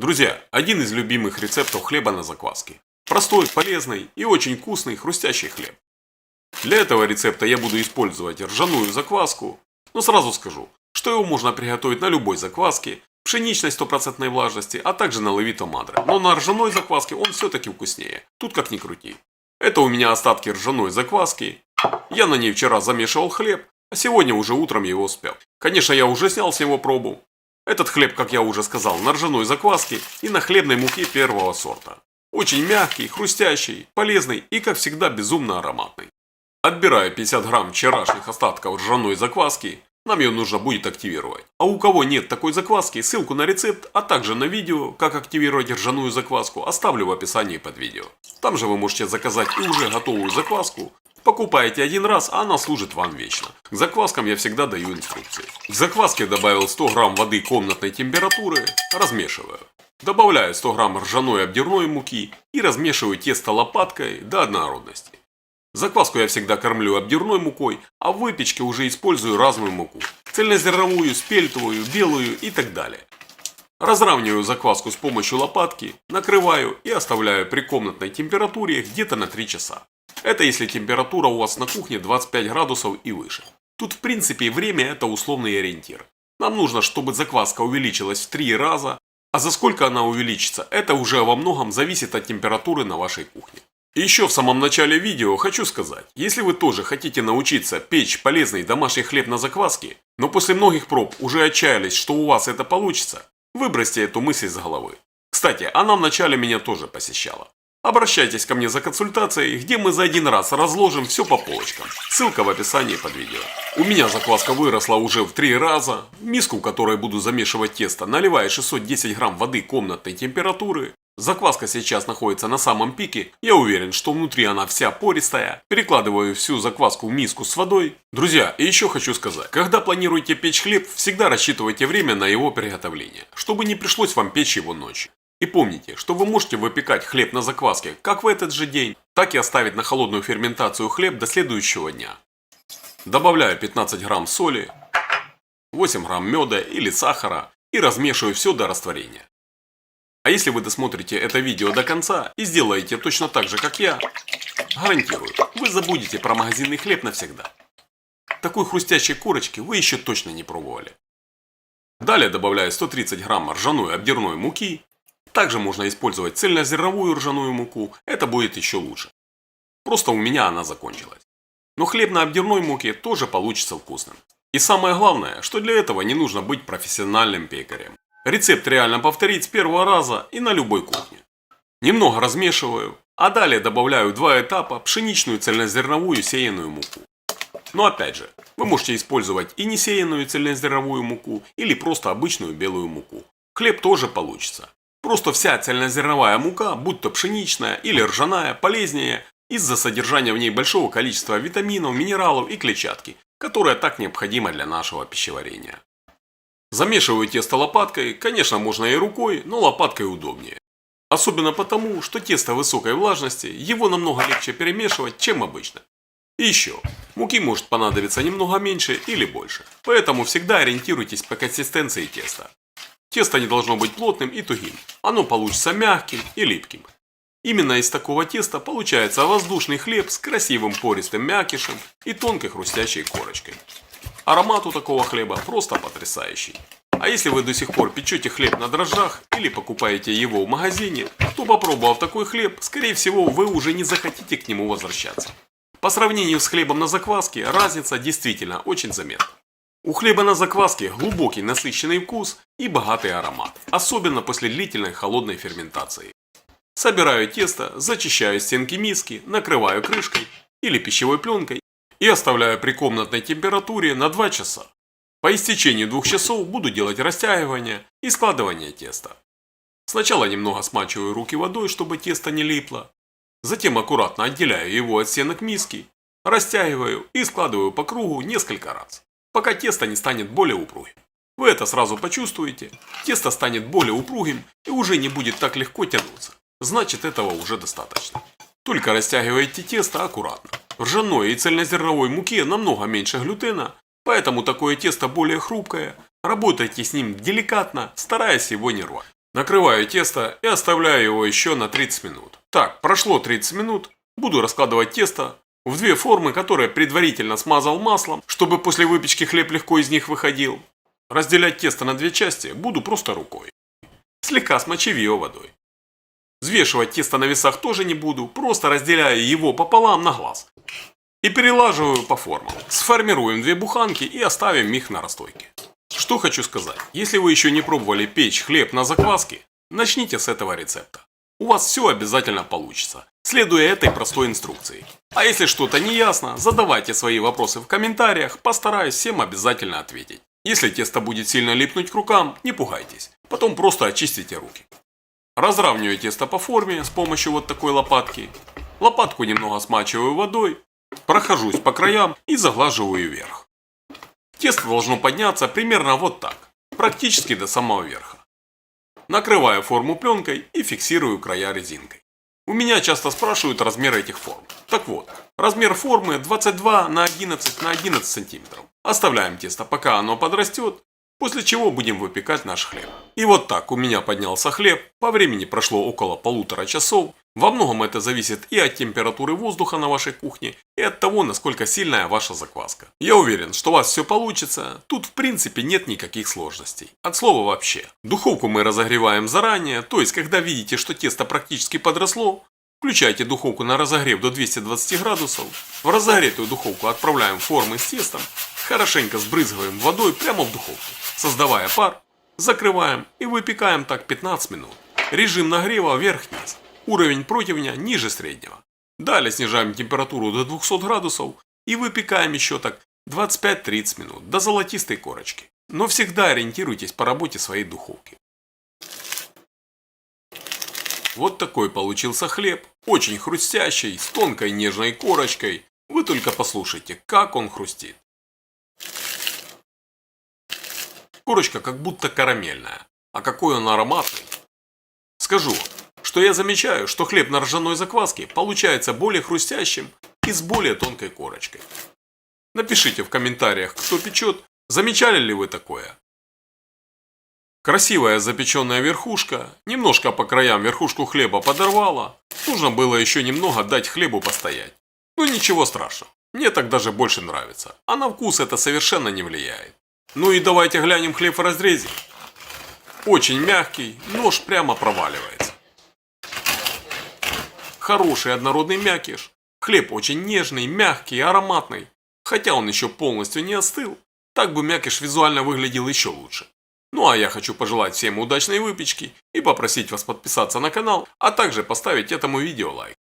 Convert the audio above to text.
Друзья, один из любимых рецептов хлеба на закваске. Простой, полезный и очень вкусный хрустящий хлеб. Для этого рецепта я буду использовать ржаную закваску, но сразу скажу, что его можно приготовить на любой закваске, пшеничной 100% влажности, а также на левито мадре. Но на ржаной закваске он все-таки вкуснее, тут как ни крути. Это у меня остатки ржаной закваски, я на ней вчера замешивал хлеб, а сегодня уже утром его спел. Конечно, я уже снял с него пробу. Этот хлеб, как я уже сказал, на ржаной закваске и на хлебной муке первого сорта. Очень мягкий, хрустящий, полезный и, как всегда, безумно ароматный. Отбираю 50 грамм вчерашних остатков ржаной закваски, нам ее нужно будет активировать. А у кого нет такой закваски, ссылку на рецепт, а также на видео, как активировать ржаную закваску, оставлю в описании под видео. Там же вы можете заказать и уже готовую закваску. Покупаете один раз, а она служит вам вечно. К закваскам я всегда даю инструкции. К закваске добавил 100 грамм воды комнатной температуры, размешиваю. Добавляю 100 грамм ржаной обдирной муки и размешиваю тесто лопаткой до однородности. Закваску я всегда кормлю обдирной мукой, а в выпечке уже использую разную муку. Цельнозерновую, спельтовую, белую и так далее. Разравниваю закваску с помощью лопатки, накрываю и оставляю при комнатной температуре где-то на 3 часа. Это если температура у вас на кухне 25 градусов и выше. Тут в принципе время это условный ориентир. Нам нужно, чтобы закваска увеличилась в 3 раза, а за сколько она увеличится, это уже во многом зависит от температуры на вашей кухне. И еще в самом начале видео хочу сказать, если вы тоже хотите научиться печь полезный домашний хлеб на закваске, но после многих проб уже отчаялись, что у вас это получится, выбросьте эту мысль с головы. Кстати, она вначале меня тоже посещала. Обращайтесь ко мне за консультацией, где мы за один раз разложим все по полочкам. Ссылка в описании под видео. У меня закваска выросла уже в 3 раза. В миску, в которой буду замешивать тесто, наливаю 610 грамм воды комнатной температуры. Закваска сейчас находится на самом пике. Я уверен, что внутри она вся пористая. Перекладываю всю закваску в миску с водой. Друзья, и еще хочу сказать, когда планируете печь хлеб, всегда рассчитывайте время на его приготовление, чтобы не пришлось вам печь его ночью. И помните, что вы можете выпекать хлеб на закваске как в этот же день, так и оставить на холодную ферментацию хлеб до следующего дня. Добавляю 15 грамм соли, 8 грамм меда или сахара и размешиваю все до растворения. А если вы досмотрите это видео до конца и сделаете точно так же, как я, гарантирую, вы забудете про магазинный хлеб навсегда. Такой хрустящей корочки вы еще точно не пробовали. Далее добавляю 130 грамм ржаной обдирной муки. Также можно использовать цельнозерновую ржаную муку, это будет еще лучше. Просто у меня она закончилась. Но хлеб на обдирной муке тоже получится вкусным. И самое главное, что для этого не нужно быть профессиональным пекарем. Рецепт реально повторить с первого раза и на любой кухне. Немного размешиваю, а далее добавляю в 2 этапа пшеничную цельнозерновую сеянную муку. Но опять же, вы можете использовать и несеянную цельнозерновую муку или просто обычную белую муку. Хлеб тоже получится. Просто вся цельнозерновая мука, будь то пшеничная или ржаная, полезнее из-за содержания в ней большого количества витаминов, минералов и клетчатки, которая так необходима для нашего пищеварения. Замешиваю тесто лопаткой, конечно можно и рукой, но лопаткой удобнее. Особенно потому, что тесто высокой влажности, его намного легче перемешивать, чем обычно. И еще, муки может понадобиться немного меньше или больше, поэтому всегда ориентируйтесь по консистенции теста. Тесто не должно быть плотным и тугим, оно получится мягким и липким. Именно из такого теста получается воздушный хлеб с красивым пористым мякишем и тонкой хрустящей корочкой. Аромат у такого хлеба просто потрясающий. А если вы до сих пор печете хлеб на дрожжах или покупаете его в магазине, то попробовав такой хлеб, скорее всего вы уже не захотите к нему возвращаться. По сравнению с хлебом на закваске разница действительно очень заметна. У хлеба на закваске глубокий насыщенный вкус и богатый аромат, особенно после длительной холодной ферментации. Собираю тесто, зачищаю стенки миски, накрываю крышкой или пищевой пленкой и оставляю при комнатной температуре на 2 часа. По истечении 2 часов буду делать растягивание и складывание теста. Сначала немного смачиваю руки водой, чтобы тесто не липло. Затем аккуратно отделяю его от стенок миски, растягиваю и складываю по кругу несколько раз, пока тесто не станет более упругим. Вы это сразу почувствуете, тесто станет более упругим и уже не будет так легко тянуться. Значит, этого уже достаточно. Только растягивайте тесто аккуратно. В ржаной и цельнозерновой муке намного меньше глютена, поэтому такое тесто более хрупкое. Работайте с ним деликатно, стараясь его не рвать. Накрываю тесто и оставляю его еще на 30 минут. Так, прошло 30 минут. Буду раскладывать тесто в две формы, которые предварительно смазал маслом, чтобы после выпечки хлеб легко из них выходил. Разделять тесто на две части буду просто рукой, слегка смочив ее водой. Взвешивать тесто на весах тоже не буду, просто разделяю его пополам на глаз. И перелаживаю по формам. Сформируем две буханки и оставим их на расстойке. Что хочу сказать, если вы еще не пробовали печь хлеб на закваске, начните с этого рецепта. У вас все обязательно получится, следуя этой простой инструкции. А если что-то не ясно, задавайте свои вопросы в комментариях, постараюсь всем обязательно ответить. Если тесто будет сильно липнуть к рукам, не пугайтесь, потом просто очистите руки. Разравниваю тесто по форме с помощью вот такой лопатки. Лопатку немного смачиваю водой, прохожусь по краям и заглаживаю вверх. Тесто должно подняться примерно вот так, практически до самого верха. Накрываю форму пленкой и фиксирую края резинкой. У меня часто спрашивают размер этих форм. Так вот, размер формы 22 на 11 на 11 сантиметров. Оставляем тесто, пока оно подрастет, после чего будем выпекать наш хлеб. И вот так у меня поднялся хлеб, по времени прошло около 1,5 часа. Во многом это зависит и от температуры воздуха на вашей кухне, и от того, насколько сильная ваша закваска. Я уверен, что у вас все получится, тут в принципе нет никаких сложностей. От слова вообще. Духовку мы разогреваем заранее, то есть когда видите, что тесто практически подросло, включайте духовку на разогрев до 220 градусов, в разогретую духовку отправляем формы с тестом, хорошенько сбрызгиваем водой прямо в духовку, создавая пар, закрываем и выпекаем так 15 минут. Режим нагрева вверх-вниз. Уровень противня ниже среднего. Далее снижаем температуру до 200 градусов и выпекаем еще так 25-30 минут до золотистой корочки. Но всегда ориентируйтесь по работе своей духовки. Вот такой получился хлеб, очень хрустящий, с тонкой нежной корочкой. Вы только послушайте, как он хрустит. Корочка как будто карамельная, а какой он ароматный. Скажу, что я замечаю, что хлеб на ржаной закваске получается более хрустящим и с более тонкой корочкой. Напишите в комментариях, кто печет, замечали ли вы такое. Красивая запеченная верхушка, немножко по краям верхушку хлеба подорвала, нужно было еще немного дать хлебу постоять. Ну ничего страшного, мне так даже больше нравится, а на вкус это совершенно не влияет. Ну и давайте глянем хлеб в разрезе. Очень мягкий, нож прямо проваливается. Хороший однородный мякиш. Хлеб очень нежный, мягкий, ароматный. Хотя он еще полностью не остыл, так бы мякиш визуально выглядел еще лучше. Ну а я хочу пожелать всем удачной выпечки и попросить вас подписаться на канал, а также поставить этому видео лайк.